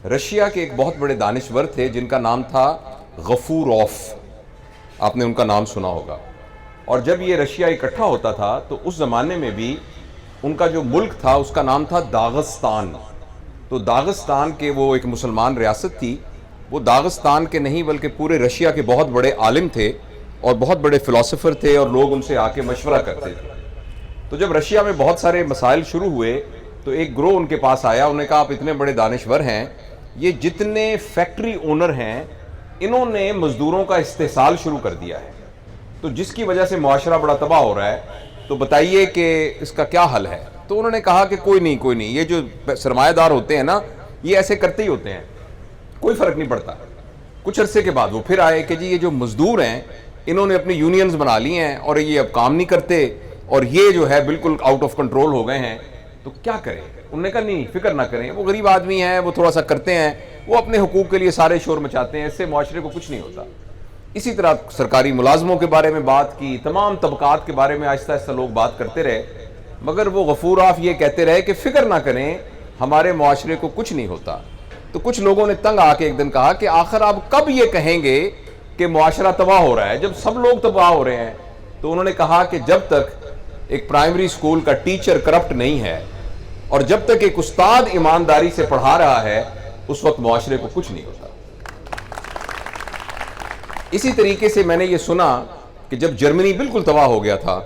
Russia کے ایک بہت بڑے دانشور تھے جن کا نام تھا غفوروف، آپ نے ان کا نام سنا ہوگا. اور جب یہ رشیا اکٹھا ہوتا تھا تو اس زمانے میں بھی ان کا جو ملک تھا اس کا نام تھا داغستان. تو داغستان کے وہ ایک مسلمان ریاست تھی. وہ داغستان کے نہیں بلکہ پورے رشیا کے بہت بڑے عالم تھے اور بہت بڑے فلسفر تھے اور لوگ ان سے آ کے مشورہ کرتے تھے. تو جب رشیا میں بہت سارے مسائل شروع ہوئے تو ایک گروہ ان کے پاس آیا. انہوں نے کہا آپ اتنے بڑے دانشور ہیں، یہ جتنے فیکٹری اونر ہیں انہوں نے مزدوروں کا استحصال شروع کر دیا ہے، تو جس کی وجہ سے معاشرہ بڑا تباہ ہو رہا ہے، تو بتائیے کہ اس کا کیا حل ہے. تو انہوں نے کہا کہ کوئی نہیں، یہ جو سرمایہ دار ہوتے ہیں نا یہ ایسے کرتے ہی ہوتے ہیں، کوئی فرق نہیں پڑتا. کچھ عرصے کے بعد وہ پھر آئے کہ جی یہ جو مزدور ہیں انہوں نے اپنی یونینز بنا لی ہیں اور یہ اب کام نہیں کرتے اور یہ جو ہے بالکل آؤٹ آف کنٹرول ہو گئے ہیں، تو کیا کریں. انہوں نے کہا نہیں فکر نہ کریں، وہ غریب آدمی ہیں، وہ تھوڑا سا کرتے ہیں، وہ اپنے حقوق کے لیے سارے شور مچاتے ہیں، اس سے معاشرے کو کچھ نہیں ہوتا. اسی طرح سرکاری ملازموں کے بارے میں بات کی، تمام طبقات کے بارے میں آہستہ آہستہ لوگ بات کرتے رہے، مگر وہ غفوروف یہ کہتے رہے کہ فکر نہ کریں، ہمارے معاشرے کو کچھ نہیں ہوتا. تو کچھ لوگوں نے تنگ آ کے ایک دن کہا کہ آخر آپ کب یہ کہیں گے کہ معاشرہ تباہ ہو رہا ہے جب سب لوگ تباہ ہو رہے ہیں. تو انہوں نے کہا کہ جب تک ایک پرائمری اسکول کا ٹیچر کرپٹ نہیں ہے اور جب تک ایک استاد ایمانداری سے پڑھا رہا ہے اس وقت معاشرے کو کچھ نہیں ہوتا. اسی طریقے سے میں نے یہ سنا کہ جب جرمنی بالکل تباہ ہو گیا تھا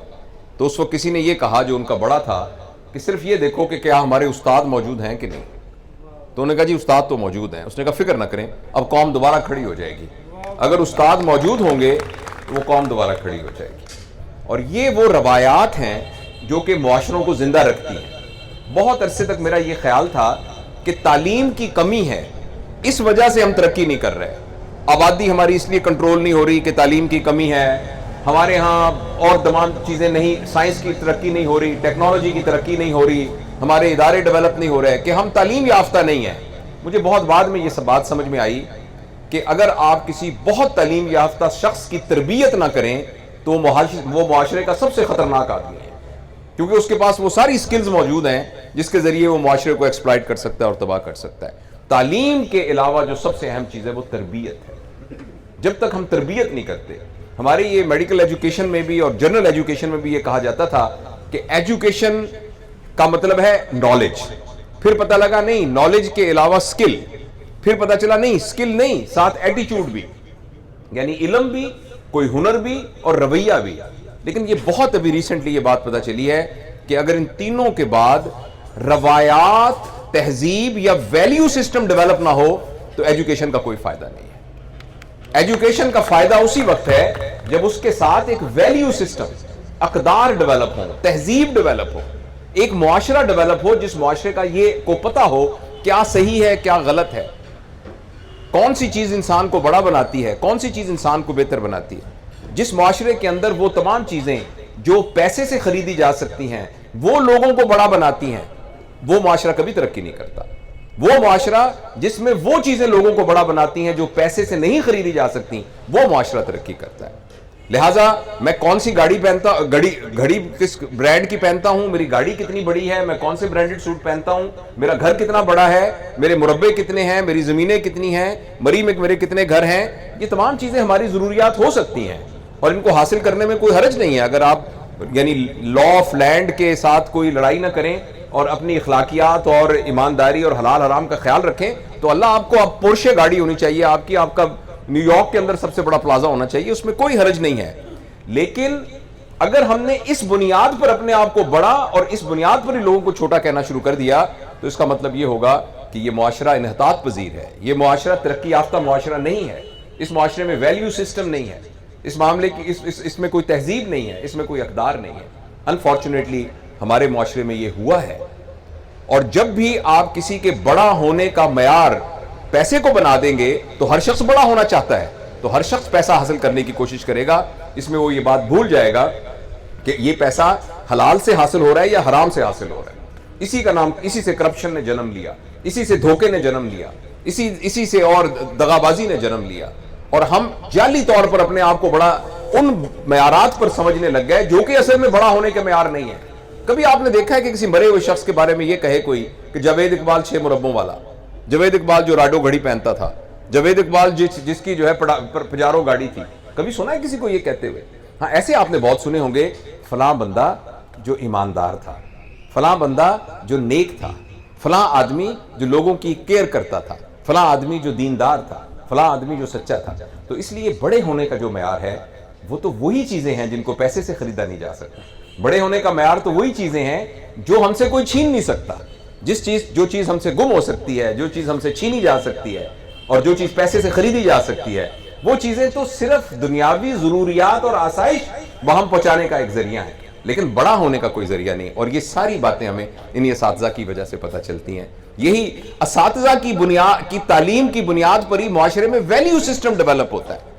تو اس وقت کسی نے یہ کہا جو ان کا بڑا تھا کہ صرف یہ دیکھو کہ کیا ہمارے استاد موجود ہیں کہ نہیں. تو انہوں نے کہا جی استاد تو موجود ہیں. اس نے کہا فکر نہ کریں، اب قوم دوبارہ کھڑی ہو جائے گی. اگر استاد موجود ہوں گے تو وہ قوم دوبارہ کھڑی ہو جائے گی. اور یہ وہ روایات ہیں جو کہ معاشروں کو زندہ رکھتی ہیں. بہت عرصے تک میرا یہ خیال تھا کہ تعلیم کی کمی ہے، اس وجہ سے ہم ترقی نہیں کر رہے. آبادی ہماری اس لیے کنٹرول نہیں ہو رہی کہ تعلیم کی کمی ہے، ہمارے ہاں اور تمام چیزیں نہیں، سائنس کی ترقی نہیں ہو رہی، ٹیکنالوجی کی ترقی نہیں ہو رہی، ہمارے ادارے ڈیولپ نہیں ہو رہے کہ ہم تعلیم یافتہ نہیں ہیں. مجھے بہت بعد میں یہ سب بات سمجھ میں آئی کہ اگر آپ کسی بہت تعلیم یافتہ شخص کی تربیت نہ کریں تو وہ معاشرے کا سب سے خطرناک آدمی ہے، کیونکہ اس کے پاس وہ ساری سکلز موجود ہیں جس کے ذریعے وہ معاشرے کو ایکسپلائٹ کر سکتا ہے اور تباہ کر سکتا ہے. تعلیم کے علاوہ جو سب سے اہم چیز ہے وہ تربیت ہے. جب تک ہم تربیت نہیں کرتے، ہماری یہ میڈیکل ایجوکیشن میں بھی اور جنرل ایجوکیشن میں بھی یہ کہا جاتا تھا کہ ایجوکیشن کا مطلب ہے نالج. پھر پتہ لگا نہیں نالج کے علاوہ سکل، پھر پتہ چلا نہیں سکل نہیں ساتھ ایٹیٹیوڈ بھی، یعنی علم بھی، کوئی ہنر بھی اور رویہ بھی. لیکن یہ بہت ابھی ریسنٹلی یہ بات پتہ چلی ہے کہ اگر ان تینوں کے بعد روایات، تہذیب یا ویلیو سسٹم ڈیولپ نہ ہو تو ایجوکیشن کا کوئی فائدہ نہیں ہے. ایجوکیشن کا فائدہ اسی وقت ہے جب اس کے ساتھ ایک ویلیو سسٹم، اقدار ڈیولپ ہو، تہذیب ڈیولپ ہو، ایک معاشرہ ڈیولپ ہو جس معاشرے کا یہ کو پتہ ہو کیا صحیح ہے کیا غلط ہے، کون سی چیز انسان کو بڑا بناتی ہے، کون سی چیز انسان کو بہتر بناتی ہے. جس معاشرے کے اندر وہ تمام چیزیں جو پیسے سے خریدی جا سکتی ہیں وہ لوگوں کو بڑا بناتی ہیں، وہ معاشرہ کبھی ترقی نہیں کرتا. وہ معاشرہ جس میں وہ چیزیں لوگوں کو بڑا بناتی ہیں جو پیسے سے نہیں خریدی جا سکتی، وہ معاشرہ ترقی کرتا ہے. لہٰذا میں کون سی گھڑی کس برانڈ کی پہنتا ہوں، میری گاڑی کتنی بڑی ہے، میں کون سے برانڈڈ سوٹ پہنتا ہوں، میرا گھر کتنا بڑا ہے، میرے مربع کتنے ہیں، میری زمینیں کتنی ہیں، مری میں میرے کتنے گھر ہیں، یہ تمام چیزیں ہماری ضروریات ہو سکتی ہیں اور ان کو حاصل کرنے میں کوئی حرج نہیں ہے اگر آپ یعنی لا آف لینڈ کے ساتھ کوئی لڑائی نہ کریں اور اپنی اخلاقیات اور ایمانداری اور حلال حرام کا خیال رکھیں تو اللہ آپ کو اب پورشے گاڑی ہونی چاہیے، آپ کا نیو یارک کے اندر سب سے بڑا پلازا ہونا چاہیے، اس میں کوئی حرج نہیں ہے. لیکن اگر ہم نے اس بنیاد پر اپنے آپ کو بڑا اور اس بنیاد پر ہی لوگوں کو چھوٹا کہنا شروع کر دیا تو اس کا مطلب یہ ہوگا کہ یہ معاشرہ انحطاط پذیر ہے، یہ معاشرہ ترقی یافتہ معاشرہ نہیں ہے. اس معاشرے میں ویلیو سسٹم نہیں ہے، اس معاملے کی اس میں کوئی تہذیب نہیں ہے، اس میں کوئی اقدار نہیں ہے. انفارچونیٹلی ہمارے معاشرے میں یہ ہوا ہے. اور جب بھی آپ کسی کے بڑا ہونے کا معیار پیسے کو بنا دیں گے تو ہر شخص بڑا ہونا چاہتا ہے، تو ہر شخص پیسہ حاصل کرنے کی کوشش کرے گا. اس میں وہ یہ بات بھول جائے گا کہ یہ پیسہ حلال سے حاصل ہو رہا ہے یا حرام سے حاصل ہو رہا ہے. اسی سے کرپشن نے جنم لیا، اسی سے دھوکے نے جنم لیا، اسی سے اور دغابازی نے جنم لیا. اور ہم جعلی طور پر اپنے آپ کو بڑا ان معیارات پر سمجھنے لگ گئے جو کہ اصل میں بڑا ہونے کے معیار نہیں ہے. کبھی آپ نے دیکھا ہے کہ کسی مرے ہوئے شخص کے بارے میں یہ کہے کوئی کہ جاوید اقبال 6 مربعوں والا؟ جاوید اقبال جو راڈو گھڑی پہنتا تھا، جاوید اقبال جس کی جو ہے پجارو گاڑی تھی، کبھی سنا ہے کسی کو یہ کہتے ہوئے؟ ہاں ایسے آپ نے بہت سنے ہوں گے، فلاں بندہ جو ایماندار تھا، فلاں بندہ جو نیک تھا، فلاں آدمی جو لوگوں کی کیئر کرتا تھا، فلاں آدمی جو دیندار تھا، فلاں آدمی جو سچا تھا۔ تو اس لیے بڑے ہونے کا جو معیار ہے وہ تو وہی چیزیں ہیں جن کو پیسے سے خریدا نہیں جا سکتا۔ بڑے ہونے کا معیار تو وہی چیزیں ہیں جو ہم سے کوئی چھین نہیں سکتا۔ جو چیز ہم سے گم ہو سکتی ہے، جو چیز ہم سے چھینی جا سکتی ہے، اور جو چیز پیسے سے خریدی جا سکتی ہے، وہ چیزیں تو صرف دنیاوی ضروریات اور آسائش وہاں پہنچانے کا ایک ذریعہ ہے، لیکن بڑا ہونے کا کوئی ذریعہ نہیں۔ اور یہ ساری باتیں ہمیں انہی اساتذہ کی وجہ سے پتہ چلتی ہیں۔ یہی اساتذہ کی تعلیم کی بنیاد پر ہی معاشرے میں ویلیو سسٹم ڈیولپ ہوتا ہے۔